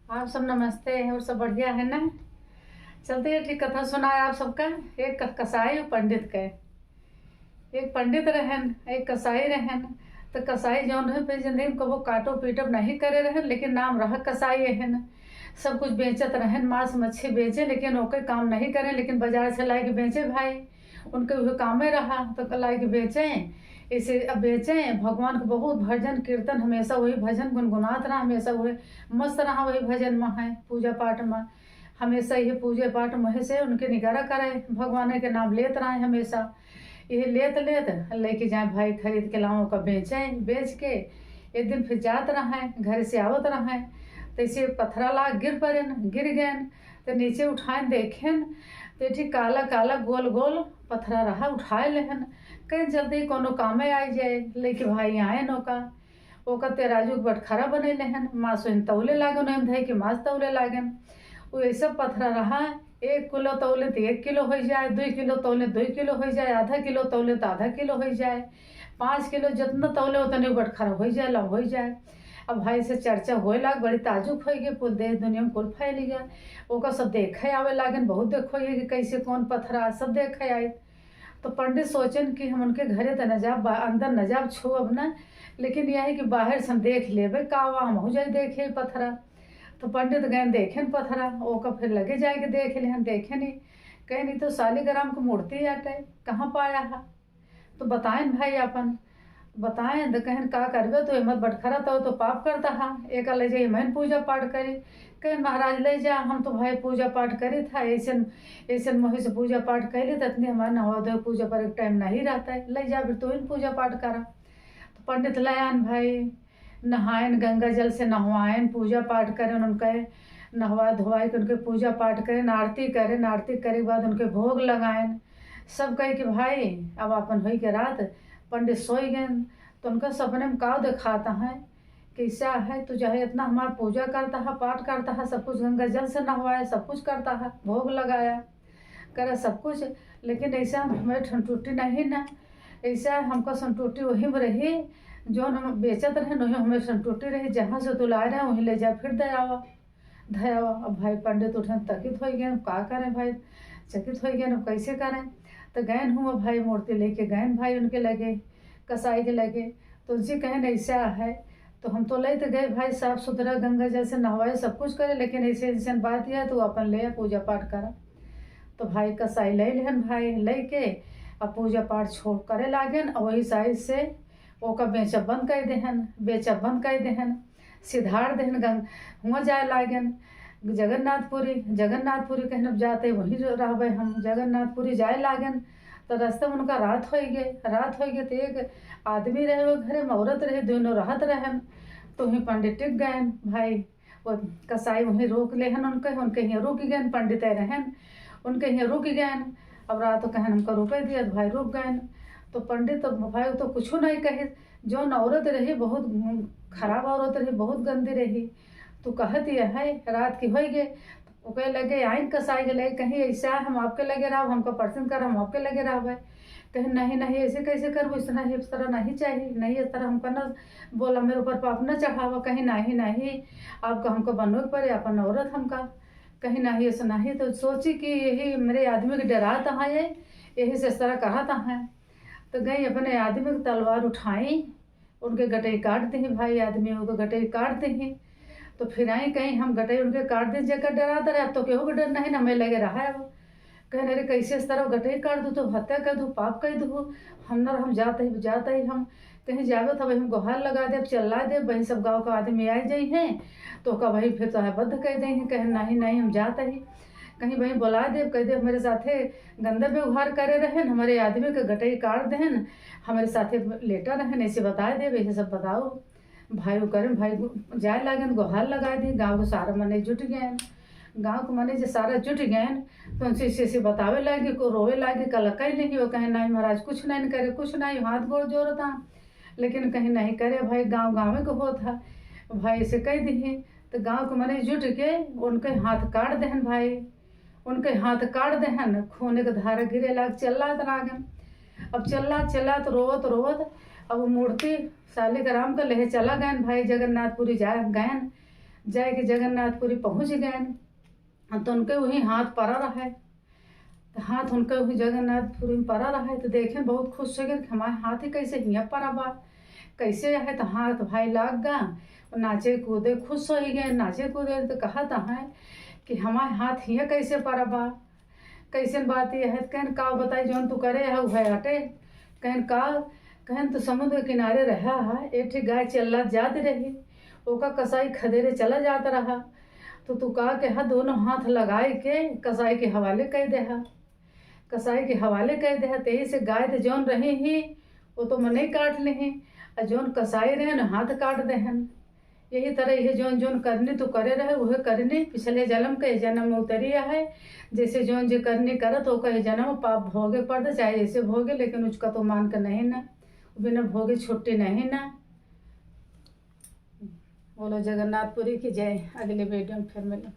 आप सब नमस्ते और सब बढ़िया है ना। चलते हैं ठीक कथा सुनाए आप सबका। एक कसाई और पंडित के। एक पंडित रहन एक कसाई रहन। तो कसाई जौन है पे जिंदगी में कबो काटो पीटब नहीं करे रहन, लेकिन नाम रह कसाई है। सब कुछ बेचत रहन, मांस मच्छी बेचे, लेकिन ओके काम नहीं करें, लेकिन बाजार से ला के बेचे भाई। उनके वह कामे रहा तो ला के बेचे। इसे अब बेचे भगवान को बहुत भजन कीर्तन, हमेशा वही भजन गुनगुनात रहा, हमेशा वही मस्त रहा वही भजन में है, पूजा पाठ में हमेशा ये पूजा पाठ में से उनके निगारा करे, भगवान के नाम लेत रहे हमेशा। ये लेत लेत लेके जाए भाई, खरीद के लाओ का बेचे, बेच के एक दिन फिर जात रहे, घर से आवत रहे तो इसे पत्थरा ला गिर पड़े, गिर गए तो नीचे उठाए देखें तो ठीक काला काला गोल गोल पत्थरा रहा, उठाए लेहन कहीं जल्दी कोनो कामे आई जाए, लेके भाई आए नौका ओका तेराजू बटखरा बने लेहन, मांस तौले लागन एम धई के मांस तौले लागन। वो ऐसा पत्थरा रहा, 1 किलो तौले तो 1 किलो हो जाए, 2 किलो तौले 2 किलो हो जाए, आधा किलो तौले तो आधा किलो हो जाए, 5 किलो जितना तौले उतने बटखरा हो जाए, लब हो जाए। अब भाई से चर्चा होए लाग, बड़ी ताजुब हो गई, पूरे देश दुनिया में कुल फैल गया। ओका सब देखे आवे लागन, बहुत देखो ये कि कैसे कौन पत्थरा, सब देखे आए। तो पंडित सोचन कि हम उनके घरे तो न जाब, अंदर न जाब छू अब ना, लेकिन यह है कि बाहर से हम देख लेबे का हम हो जाए देखे पत्थरा। तो पंडित गए देखे पत्थरा, ओका फिर लगे जाए के देख ले, हम देखे नहीं, कहे नहीं तो शालिग्राम की मूर्ति आटे कहाँ पाया है। तो बताएं भाई अपन, बताएं तो कहन का करबे, तो हिम्मत बटखरा तो पाप करता है, एक ले जाइए मैंने पूजा पाठ करी, कहे महाराज ले जा, हम तो भाई पूजा पाठ करी था, ऐसे ऐसे मोही से पूजा पाठ कैली ततनी हमारा नहा दो पूजा पर एक टाइम नहीं रहता है, ले जा फिर तो इन पूजा पाठ करा। तो पंडित लायन भाई, नहायन गंगा जल से नहवायन, पूजा पाठ करें उनके, नहवा धोवाई के उनके पूजा पाठ करें, आरती करें, आरती करे के बाद उनके भोग लगाएन। सब कहे कि भाई अब अपन हुई के रात पंडित सोई गए, तो उनका सपने में का दिखाता है कि ऐसा है तो चाहे इतना हमारा पूजा करता है, पाठ करता है, सब कुछ गंगा जल से नहवाया, सब कुछ करता है, भोग लगाया, करे सब कुछ, लेकिन ऐसा हमें ठंडुटी नहीं ना, ऐसा हमको संटूटी वहीं में रही जो हम बेचत रहे, वहीं हमें संटूटी रही, जहाँ से तो लाए रहे वहीं ले जा फिर दयावा दयावा। अब भाई पंडित उठे तकित हो गए, का करें भाई, चकित हो गए, अब कैसे करें। तो गैन हुआ भाई, मूर्ति लेके गैन भाई उनके लगे, कसाई के लगे, तो उनसे कहें ऐसा है, तो हम तो ले तो गए भाई, साफ सुथरा गंगा जल से नहवाए, सब कुछ करे, लेकिन ऐसे ऐसे बात यह है तो अपन ले पूजा पाठ करा। तो भाई कसाई ले लेहन भाई, ले के अब पूजा पाठ छोड़ करे लागन, और वही साइज से ओका बेचा बंद कर देहन, बेचा बंद कर देहन, सिधार देहन, हुआ जाए लागन जगन्नाथपुरी। जगन्नाथपुरी कहने जाते वहीं रहबे हम, जगन्नाथपुरी जाए लागन। तो रास्ते में उनका रात हो गए, रात हो गए तो एक आदमी रहे वो घरे में, औरत रहे, दोनों राहत रहन। तो वहीं पंडित टिक गए भाई, वो कसाई वहीं रोक लेहन उनके यहाँ रुक गए, पंडित रहन उनके यहाँ रुक गए। अब रात तो कहन हमको रुक दिया, तो भाई रुक गए। तो पंडित तो भाई तो कुछ नहीं कहे, जो औरत रही बहुत खराब औरत रही, बहुत गंदी रही, तो कहती है रात की हो गए, तो कहे लगे आइन कसाई के लगे, कहीं ऐसा हम आपके लगे रहो, हमको पसंद कर हम आपके लगे रहो। कहीं नहीं नहीं ऐसे कैसे कर, इस तरह नहीं चाहिए, नहीं इस तरह हमको न बोला, मेरे ऊपर पाप न चढ़ावा, कहीं नहीं नहीं आपको हमको बनवे पड़े, अपन औरत हमका, कहीं नहीं ऐसा नहीं। तो सोची कि यही मेरे आदमी के डराता है, यही से इस तरह कहता है। तो गई अपने आदमी की तलवार उठाई, उनके गटे काट दी भाई, आदमियों को गटे काट दी। तो फिर आई कहीं हम गटे उनके काट दी, जगह डराता रहे, अब तो केहू को डर नहीं ना, हमें लगे रहा है। वो कहने अरे कैसे इस तरह गटे काट दूँ, तो हत्या कर दूँ, पाप कर दूँ, हम जाते ही हम कहीं जावे तो वही हम गुहार लगा दे, चिल्ला दे, वही सब गाँव का आदमी आए जाई हैं, तो का वही फिर तो है बद्ध कह दें, कहें नहीं नहीं हम जाते ही, कहीं वहीं बुला दे, कह दे हमारे साथे गंदा व्यवहार करे रहन, हमारे आदमी के गटई काट देन, हमारे साथे लेटा रहन, ऐसे बता दे, वैसे सब बताओ। भाई वो करें भाई जाए लागन, गुहार लगा दी, गाँव को सारा मने जुट गए, गाँव को मने जो सारा जुट गए, तो उनसे ऐसे बतावे लगे, को रोवे लगे, कल कहीं नहीं, वो कहें नहीं महाराज कुछ नहीं करे, कुछ नहीं, हाथ गोड़ जोड़ता, लेकिन कहीं नहीं करे भाई, गाँव गाँव को हो था भाई, ऐसे कह दी। तो गाँव को मने जुट के उनके हाथ काट दहन भाई, उनके हाथ काट दहन, खूने के धारा गिरे लाग, चल्ला लागन। अब चल्ला तो रोवत अब वो मूर्ति शालिग्राम का लेहे चला गए भाई, जगन्नाथपुरी जा गए, जाए के जगन्नाथपुरी पहुँच गए। तो उनके वही हाथ पड़ा रहा है, तो हाथ उनके वही जगन्नाथपुरी में पड़ा रहा है। तो देखे बहुत खुश हो गए कि हमारे हाथ ही कैसे हियाँ पड़ा बा, कैसे है। तो हाथ भाई लाग गा, नाचे कूदे खुश हो ही गए, नाचे कूदे। तो कहा था है कि हमारे हाथ हियाँ कैसे पड़ा बा, कैसे बात ये है। कहन का बताई जौन तू करे है वह हटे। कहन तो समुद्र के किनारे रहा है, एक ठीक गाय चल जाती रही, ओका कसाई खदेरे चला जाता रहा। तो तू कहा के हा दोनों हाथ लगाए के कसाई के हवाले कर दे हा, कसाई के हवाले कर दे हा। तेही से गाय तो जौन रही ही वो तो मने काट ली, और जौन कसाई रहे न हाथ काट देहन। यही तरह ये जौन जौन करने तो करे रहे वह करने पिछले जन्म के जन्म में उतरिया है। जैसे जौन जो करने करत हो कहे जन्म पाप भोगे पड़ते, चाहे जैसे भोगे, लेकिन उसका तो मान कर नहीं ना, बिना भोगे छुट्टी नहीं ना। बोलो जगन्नाथपुरी की जय। अगले वीडियो में फिर मिलो।